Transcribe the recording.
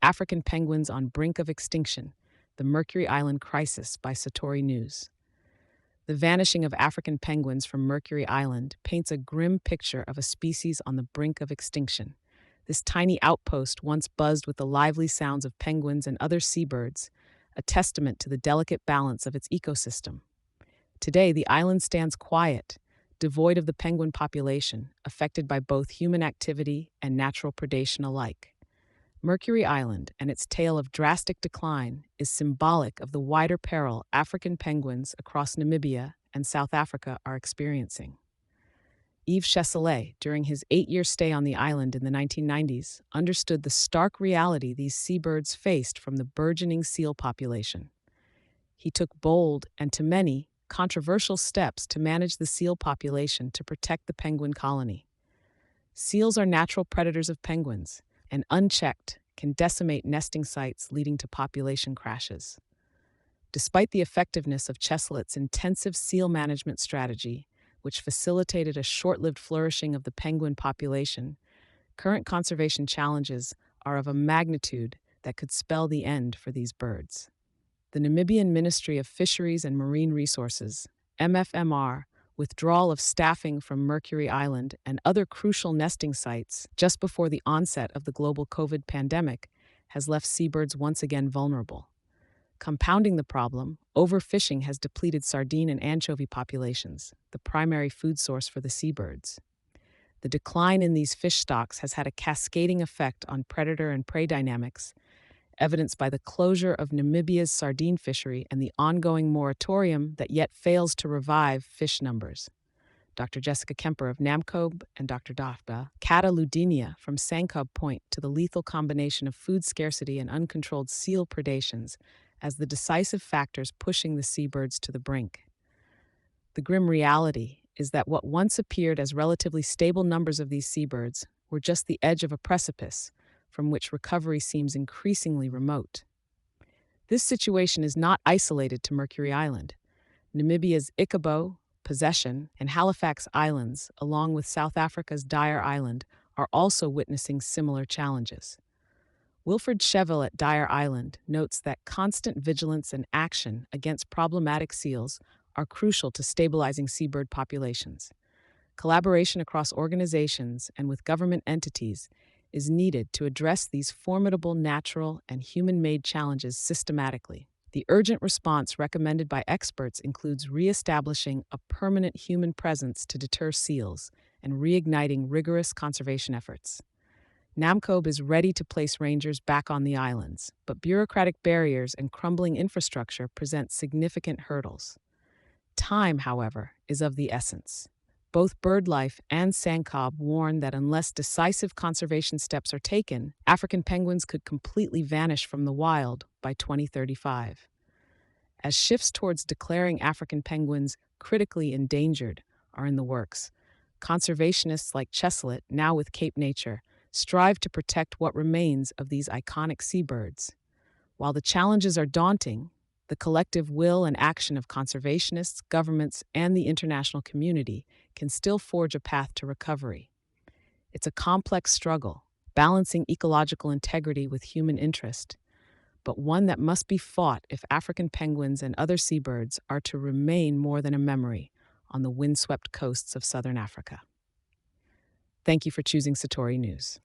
African Penguins on Brink of Extinction, The Mercury Island Crisis by Satori News. The vanishing of African penguins from Mercury Island paints a grim picture of a species on the brink of extinction. This tiny outpost once buzzed with the lively sounds of penguins and other seabirds, a testament to the delicate balance of its ecosystem. Today, the island stands quiet, devoid of the penguin population, affected by both human activity and natural predation alike. Mercury Island and its tale of drastic decline is symbolic of the wider peril African penguins across Namibia and South Africa are experiencing. Yves Chesselet, during his 8-year stay on the island in the 1990s, understood the stark reality these seabirds faced from the burgeoning seal population. He took bold and, to many, controversial steps to manage the seal population to protect the penguin colony. Seals are natural predators of penguins, and unchecked, can decimate nesting sites, leading to population crashes. Despite the effectiveness of Chesselet's intensive seal management strategy, which facilitated a short-lived flourishing of the penguin population, current conservation challenges are of a magnitude that could spell the end for these birds. The Namibian Ministry of Fisheries and Marine Resources, MFMR, withdrawal of staffing from Mercury Island and other crucial nesting sites just before the onset of the global COVID pandemic has left seabirds once again vulnerable. Compounding the problem, overfishing has depleted sardine and anchovy populations, the primary food source for the seabirds. The decline in these fish stocks has had a cascading effect on predator and prey dynamics, evidenced by the closure of Namibia's sardine fishery and the ongoing moratorium that yet fails to revive fish numbers. Dr. Jessica Kemper of NAMCOB and Dr. Dafda Cataludinia from Sankob point to the lethal combination of food scarcity and uncontrolled seal predations as the decisive factors pushing the seabirds to the brink. The grim reality is that what once appeared as relatively stable numbers of these seabirds were just the edge of a precipice from which recovery seems increasingly remote. This situation is not isolated to Mercury Island. Namibia's Icabo, Possession, and Halifax Islands, along with South Africa's Dyer Island, are also witnessing similar challenges. Wilfred Cheval at Dyer Island notes that constant vigilance and action against problematic seals are crucial to stabilizing seabird populations. Collaboration across organizations and with government entities is needed to address these formidable natural and human-made challenges systematically. The urgent response recommended by experts includes re-establishing a permanent human presence to deter seals and reigniting rigorous conservation efforts. NAMCOB is ready to place rangers back on the islands, but bureaucratic barriers and crumbling infrastructure present significant hurdles. Time, however, is of the essence. Both BirdLife and Sankob warn that unless decisive conservation steps are taken, African penguins could completely vanish from the wild by 2035. As shifts towards declaring African penguins critically endangered are in the works, conservationists like Chesselet, now with Cape Nature, strive to protect what remains of these iconic seabirds. While the challenges are daunting, the collective will and action of conservationists, governments, and the international community can still forge a path to recovery. It's a complex struggle, balancing ecological integrity with human interest, but one that must be fought if African penguins and other seabirds are to remain more than a memory on the windswept coasts of southern Africa. Thank you for choosing Satori News.